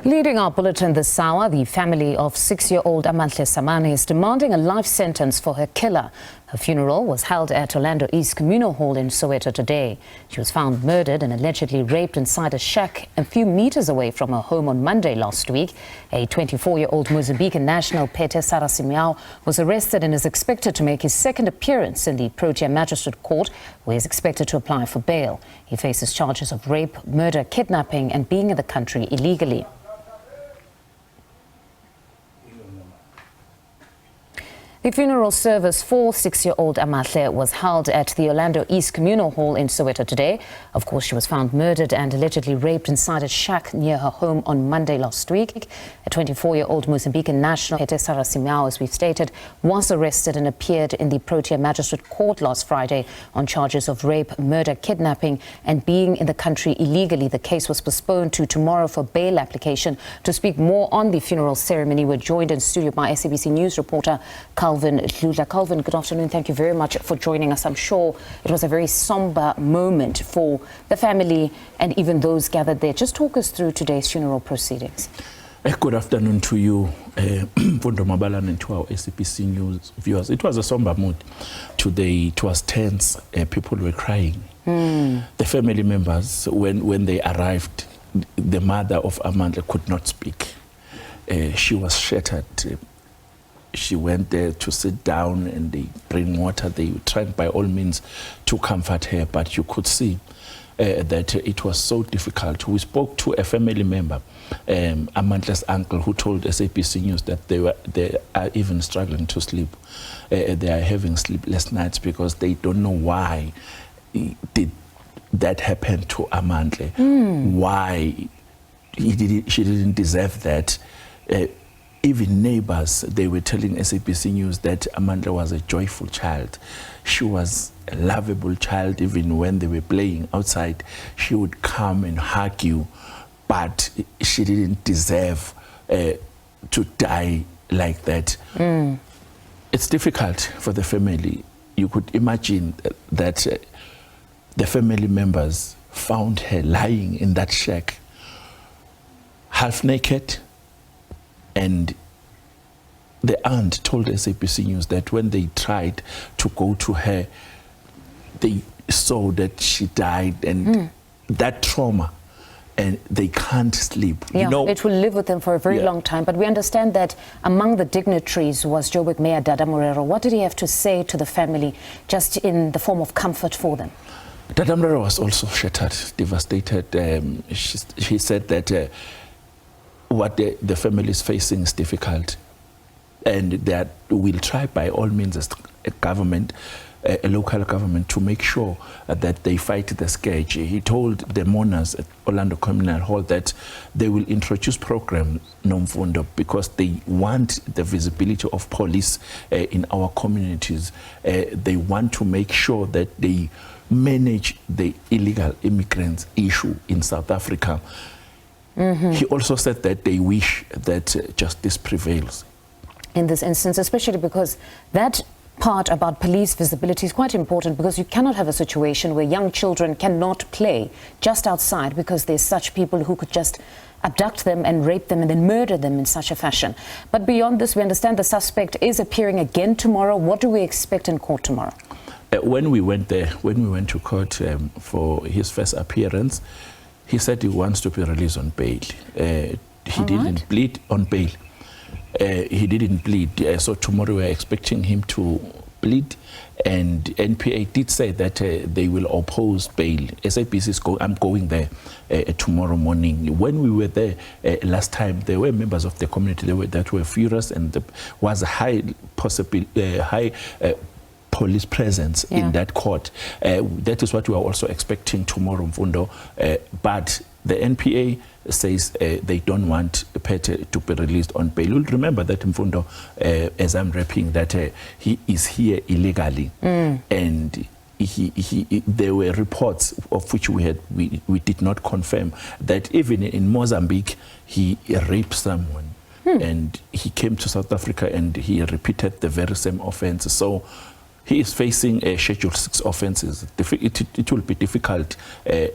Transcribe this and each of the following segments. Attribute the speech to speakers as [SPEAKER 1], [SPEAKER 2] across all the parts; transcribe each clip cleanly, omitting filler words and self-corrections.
[SPEAKER 1] Leading our bulletin this hour, the family of 6-year-old Amantle Samane is demanding a life sentence for her killer. Her funeral was held at Orlando East Communal Hall in Soweto today. She was found murdered and allegedly raped inside a shack a few meters away from her home on Monday last week. A 24-year-old Mozambican national, Pethe Sara Simao, was arrested and is expected to make his second appearance in the Protea Magistrate court, where he is expected to apply for bail. He faces charges of rape, murder, kidnapping and being in the country illegally. The funeral service for 6-year-old Amantle was held at the Orlando East Communal Hall in Soweto today. Of course, she was found murdered and allegedly raped inside a shack near her home on Monday last week. A 24-year-old Mozambican national, Pethe Sara Simao, as we've stated, was arrested and appeared in the Protea Magistrate Court last Friday on charges of rape, murder, kidnapping and being in the country illegally. The case was postponed to tomorrow for bail application. To speak more on the funeral ceremony, we're joined in studio by SABC News reporter Dludla. Calvin, good afternoon. Thank you very much for joining us. I'm sure it was a very somber moment for the family and even those gathered there. Just talk us through today's funeral proceedings.
[SPEAKER 2] Good afternoon to you, Mfundo Mabalan, and to our SABC News viewers. It was a somber mood today. It was tense. People were crying. The family members, when they arrived, the mother of Amantle could not speak. She was shattered. She went there to sit down and they bring water. They tried by all means to comfort her, but you could see that it was so difficult. We spoke to a family member, Amantle's uncle, who told SABC News that they are even struggling to sleep. They are having sleepless nights because they don't know why did that happen to Amantle. Why she didn't deserve that. Even neighbors, they were telling SABC News that Amantle was a joyful child. She was a lovable child. Even when they were playing outside, she would come and hug you. But she didn't deserve to die like that. It's difficult for the family. You could imagine that the family members found her lying in that shack, half naked. And the aunt told SABC News that when they tried to go to her, they saw that she died and that trauma, and they can't sleep.
[SPEAKER 1] Yeah,
[SPEAKER 2] you know,
[SPEAKER 1] it will live with them for a very long time. But we understand that among the dignitaries was Joburg Mayor Dada Morero. What did he have to say to the family, just in the form of comfort for them?
[SPEAKER 2] Dada Morero was also shattered, devastated. He said that what the family is facing is difficult, and that we'll try by all means as a government, a local government, to make sure that they fight the scourge. He told the mourners at Orlando Communal Hall that they will introduce programs, Nomfundo, because they want the visibility of police in our communities. They want to make sure that they manage the illegal immigrants issue in South Africa. He also said that they wish that justice prevails.
[SPEAKER 1] In this instance, especially because that part about police visibility is quite important, because you cannot have a situation where young children cannot play just outside because there's such people who could just abduct them and rape them and then murder them in such a fashion. But beyond this, we understand the suspect is appearing again tomorrow. What do we expect in court tomorrow?
[SPEAKER 2] When we went to court for his first appearance, he said he wants to be released on bail. He didn't plead on bail. He didn't plead. So tomorrow we're expecting him to plead. And NPA did say that they will oppose bail. SABC is I'm going there tomorrow morning. When we were there last time, there were members of the community that were furious, and there was a high police presence in that court. That is what we are also expecting tomorrow, Mfundo. But the NPA says they don't want Pethe to be released on bail. You'll remember that, Mfundo, as I'm wrapping, that he is here illegally. And there were reports of which we did not confirm that even in Mozambique he raped someone. And he came to South Africa and he repeated the very same offense. So he is facing Schedule 6 offences. It will be difficult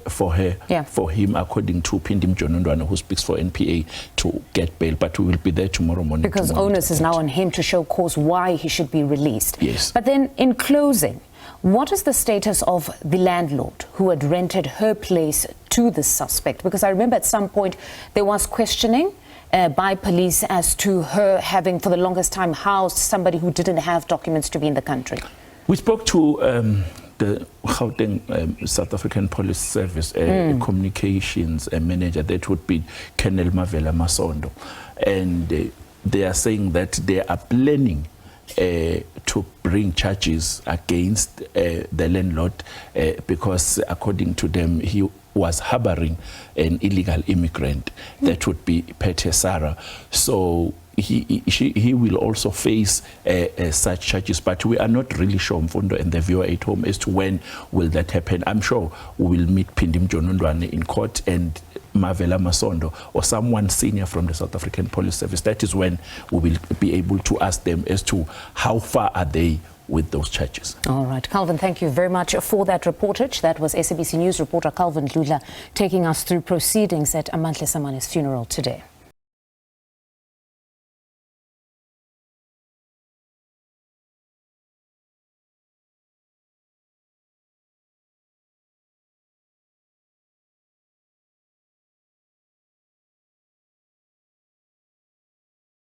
[SPEAKER 2] for him, according to Pindim Jonondwana, who speaks for NPA, to get bail. But we will be there tomorrow morning.
[SPEAKER 1] Because onus is now on him to show cause why he should be released.
[SPEAKER 2] Yes.
[SPEAKER 1] But then, in closing, what is the status of the landlord who had rented her place to the suspect? Because I remember at some point there was questioning by police as to her having for the longest time housed somebody who didn't have documents to be in the country.
[SPEAKER 2] We spoke to the Gauteng South African Police Service communications manager, that would be Colonel Mavela Masondo, and they are saying that they are planning to bring charges against the landlord because, according to them, he was harboring an illegal immigrant. That would be Pethe Sara. So he will also face such charges, but we are not really sure, Mfundo and the viewer at home, as to when will that happen. I'm sure we will meet Pindim Jonondwane in court and Mavela Masondo or someone senior from the South African Police Service. That is when we will be able to ask them as to how far are they with those charges.
[SPEAKER 1] All right, Calvin, thank you very much for that reportage. That was SABC News reporter Calvin Dludla taking us through proceedings at Amantle Samane's funeral today.